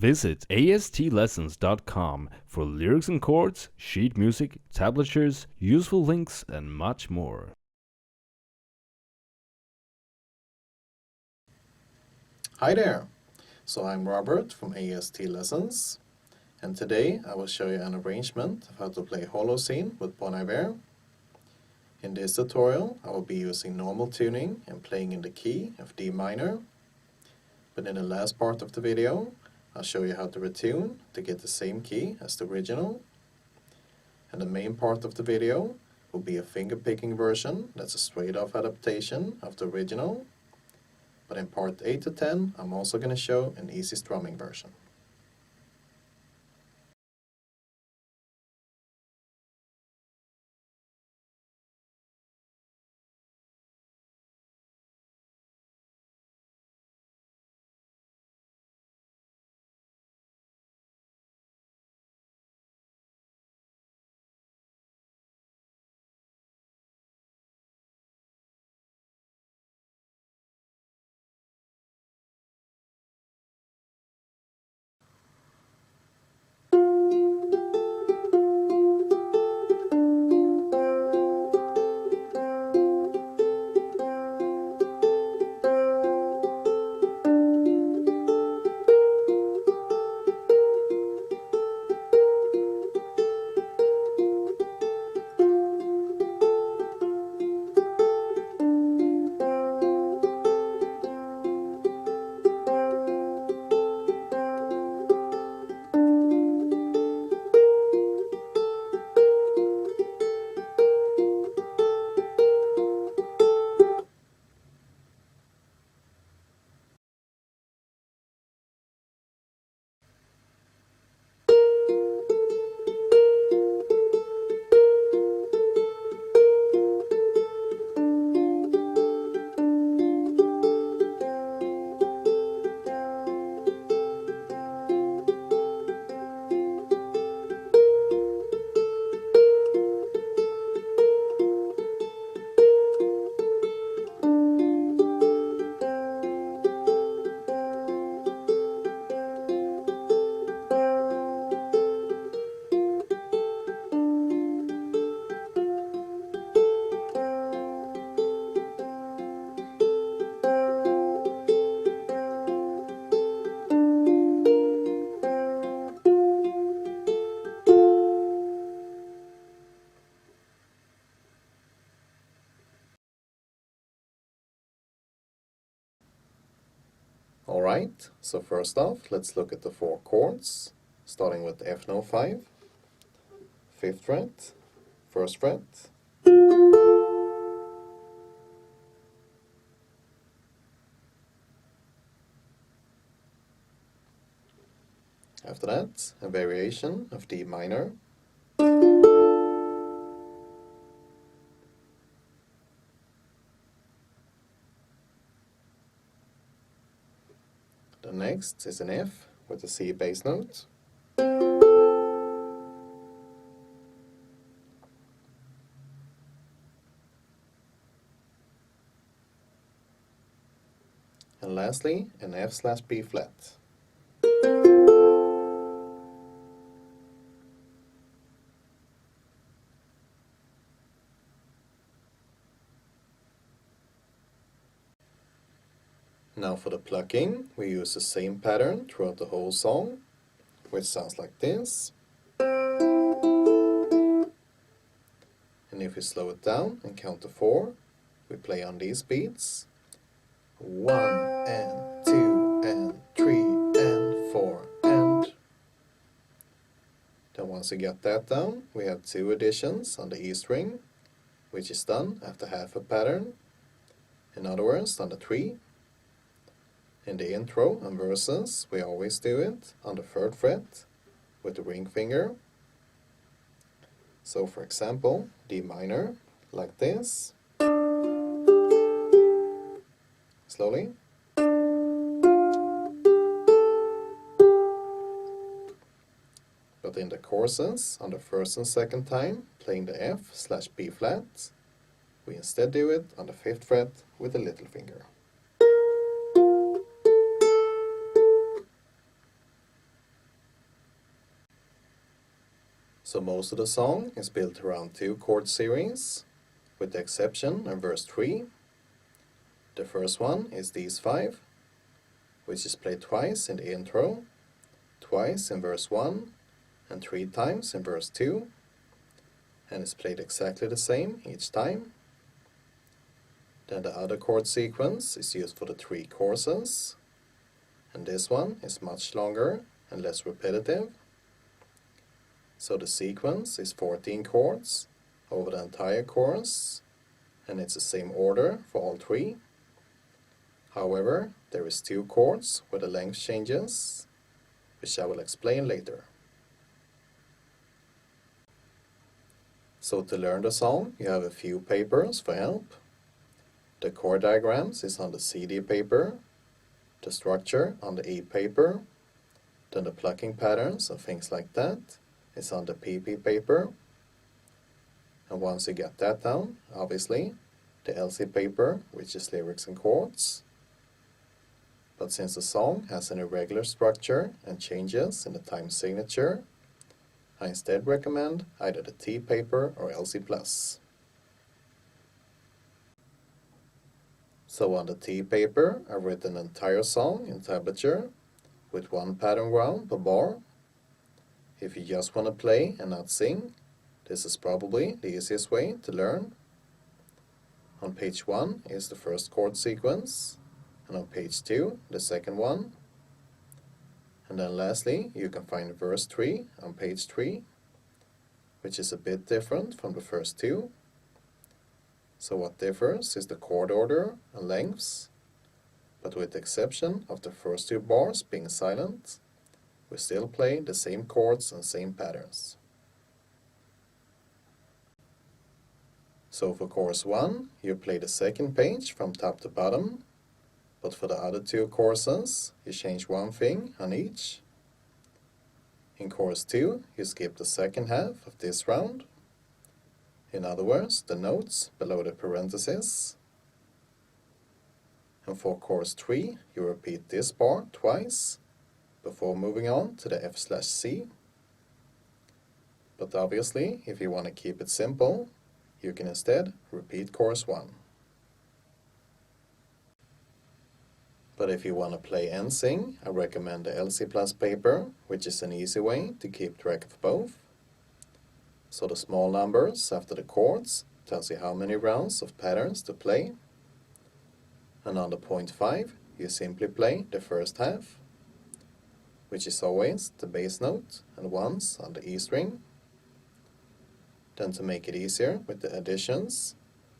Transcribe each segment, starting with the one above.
Visit astlessons.com for lyrics and chords, sheet music, tablatures, useful links, and much more. Hi there! So I'm Robert from AST Lessons, and today I will show you an arrangement of how to play Holocene with Bon Iver. In this tutorial I will be using normal tuning and playing in the key of D minor, but in the last part of the video I'll show you how to retune to get the same key as the original, and the main part of the video will be a finger-picking version that's a straight-off adaptation of the original. But in part 8 to 10, I'm also going to show an easy strumming version. Alright, so first off, let's look at the 4 chords, starting with F no 5, 5th fret, 1st fret, after that, a variation of D minor, the next is an F with a C bass note, and lastly an F/B flat. Now for the plucking, we use the same pattern throughout the whole song, which sounds like this. And if we slow it down and count to 4, we play on these beats. 1 and 2 and 3 and 4 and... Then once we get that down, we have 2 additions on the E string, which is done after half a pattern. In other words, on the 3. In the intro and verses, we always do it on the 3rd fret with the ring finger. So for example, D minor, like this. Slowly. But in the choruses, on the 1st and 2nd time, playing the F/B flat, we instead do it on the 5th fret with the little finger. So most of the song is built around two chord series, with the exception of verse 3. The first one is these 5, which is played twice in the intro, twice in verse 1, and 3 times in verse 2, and is played exactly the same each time. Then the other chord sequence is used for the 3 choruses, and this one is much longer and less repetitive. So the sequence is 14 chords over the entire chorus, and it's the same order for all 3. However, there is 2 chords where the length changes, which I will explain later. So to learn the song, you have a few papers for help. The chord diagrams is on the CD paper, the structure on the E paper, then the plucking patterns and things like that is on the PP paper. And once you get that down, obviously, the LC paper, which is lyrics and chords. But since the song has an irregular structure and changes in the time signature, I instead recommend either the T paper or LC plus. So on the T paper, I've written an entire song in tablature with 1 pattern ground per bar. If you just want to play and not sing, this is probably the easiest way to learn. On page 1 is the first chord sequence, and on page 2 the second one. And then lastly, you can find verse 3 on page 3, which is a bit different from the first 2. So what differs is the chord order and lengths, but with the exception of the first 2 bars being silent, we still play the same chords and same patterns. So for chorus 1, you play the second page from top to bottom, but for the other 2 choruses, you change one thing on each. In chorus 2, you skip the second half of this round. In other words, the notes below the parentheses. And for chorus 3, you repeat this bar twice before moving on to the F/C. But obviously, if you want to keep it simple, you can instead repeat chorus 1. But if you want to play and sing, I recommend the LC Plus paper, which is an easy way to keep track of both. So the small numbers after the chords tells you how many rounds of patterns to play. And on the point 5, you simply play the first half, which is always the bass note and 1s on the E string. Then to make it easier with the additions,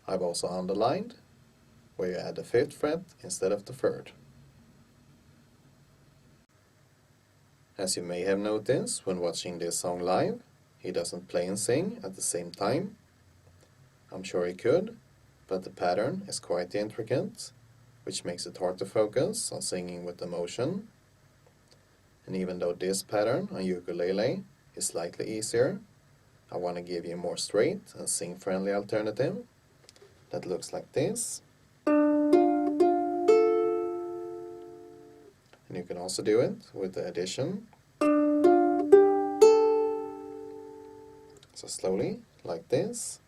I've also underlined where you add the 5th fret instead of the 3rd. As you may have noticed when watching this song live, he doesn't play and sing at the same time. I'm sure he could, but the pattern is quite intricate, which makes it hard to focus on singing with emotion. And even though this pattern on ukulele is slightly easier, I want to give you a more straight and sing-friendly alternative that looks like this. And you can also do it with the addition. So slowly, like this.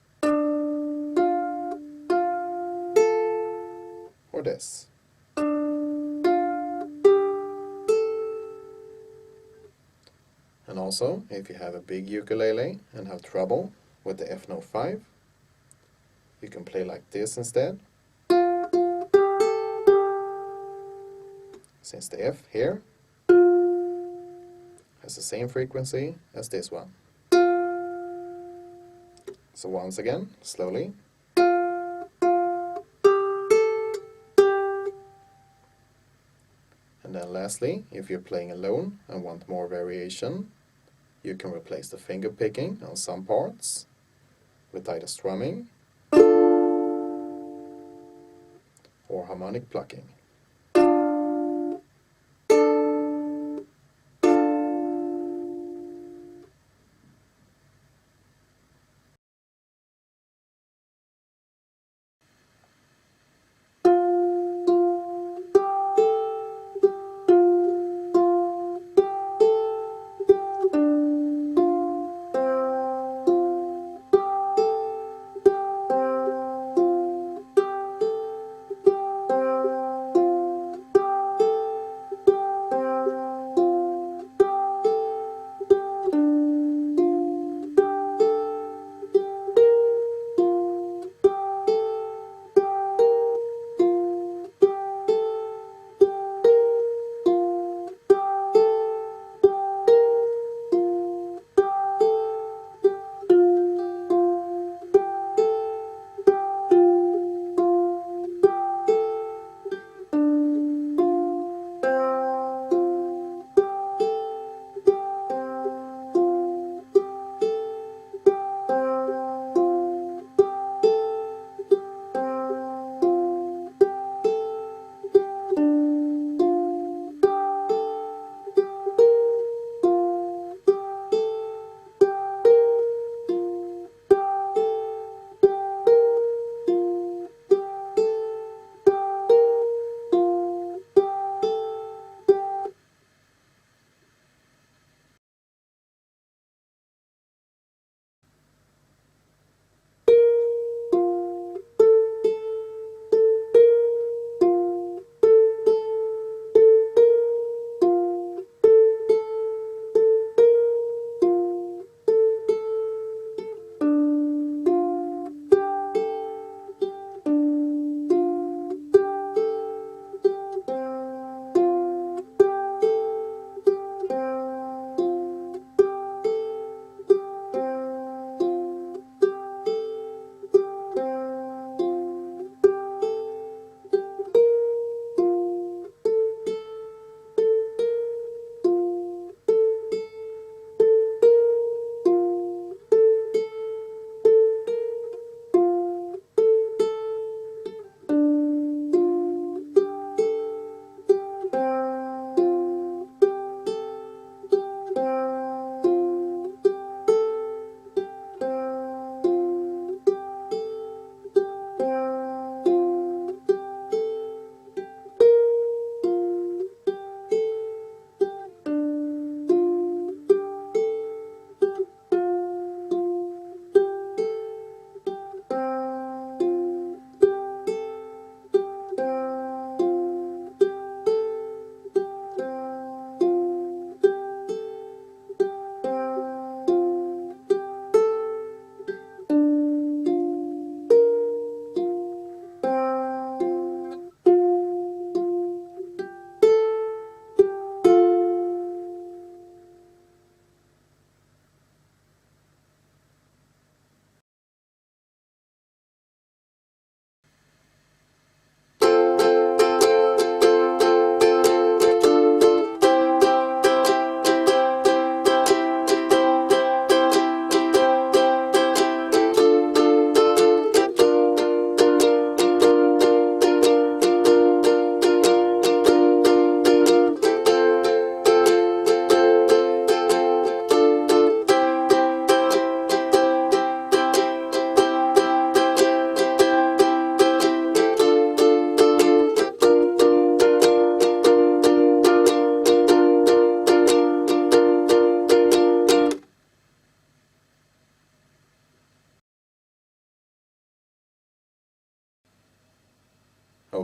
Or this. And also, if you have a big ukulele and have trouble with the F note 5, you can play like this instead. Since the F here has the same frequency as this one. So once again, slowly. And then lastly, if you're playing alone and want more variation, you can replace the finger picking on some parts with either strumming or harmonic plucking.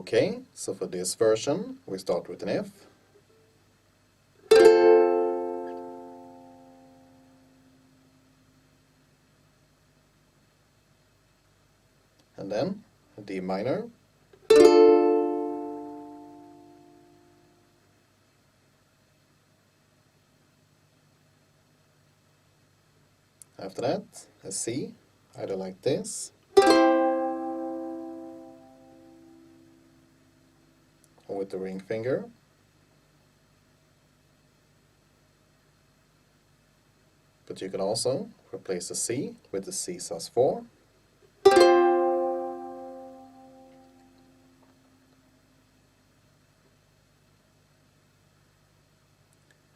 Okay, so for this version we start with an F. And then a D minor. After that, a C, either like this, or with the ring finger. But you can also replace the C with the C sus4.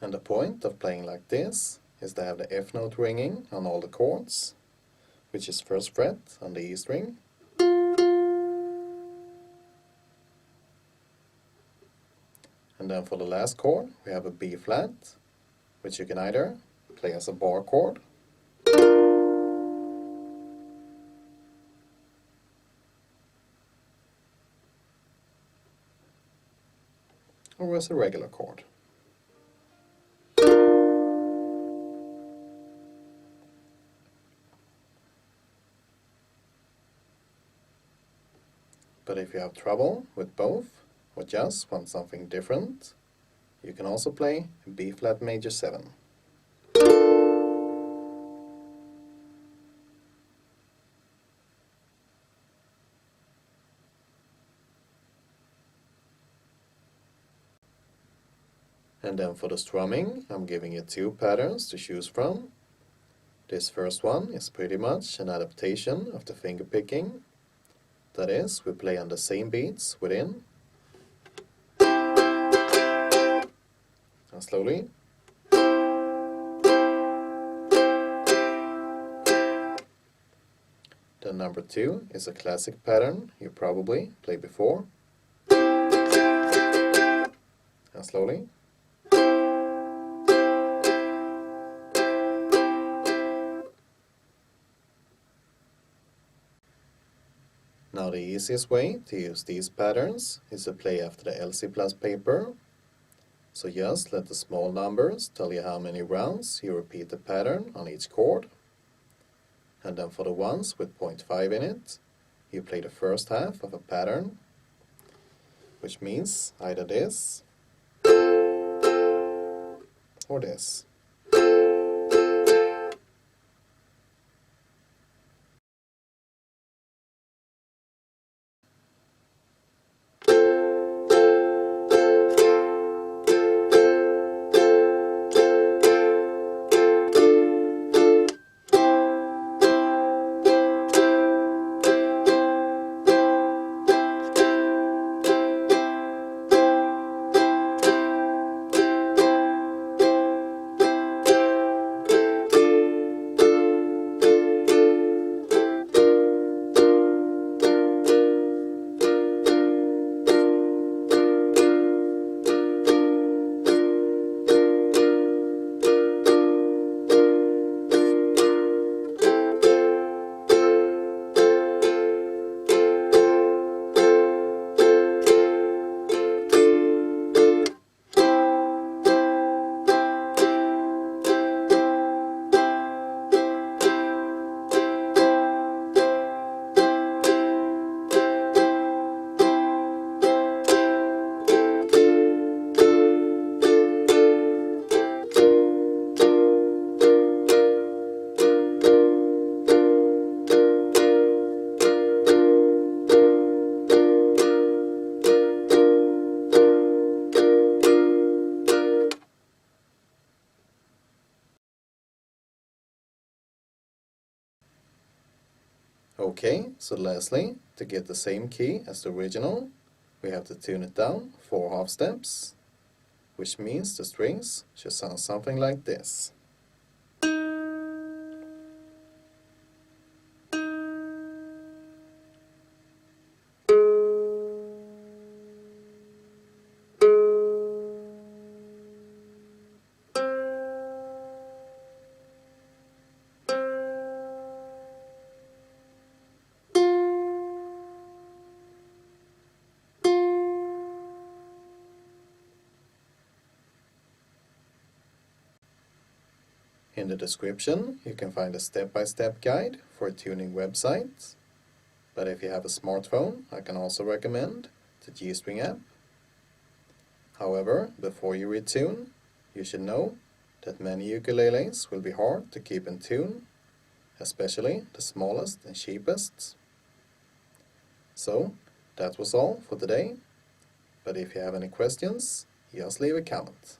And the point of playing like this is to have the F note ringing on all the chords, which is first fret on the E string, and then for the last chord we have a B flat, which you can either play as a bar chord, or as a regular chord. But if you have trouble with both, or just want something different, you can also play B flat major 7. And then for the strumming, I'm giving you 2 patterns to choose from. This first one is pretty much an adaptation of the finger picking. That is, we play on the same beats within, and slowly. Then number 2 is a classic pattern you probably played before, and slowly. Now the easiest way to use these patterns is to play after the LC plus paper. So just let the small numbers tell you how many rounds you repeat the pattern on each chord. And then for the ones with 0.5 in it, you play the first half of a pattern, which means either this or this. Okay, so lastly, to get the same key as the original, we have to tune it down 4 half steps, which means the strings should sound something like this. In the description, you can find a step-by-step guide for a tuning website. But if you have a smartphone, I can also recommend the G-String app. However, before you retune, you should know that many ukuleles will be hard to keep in tune, especially the smallest and cheapest. So, that was all for today. But if you have any questions, just leave a comment.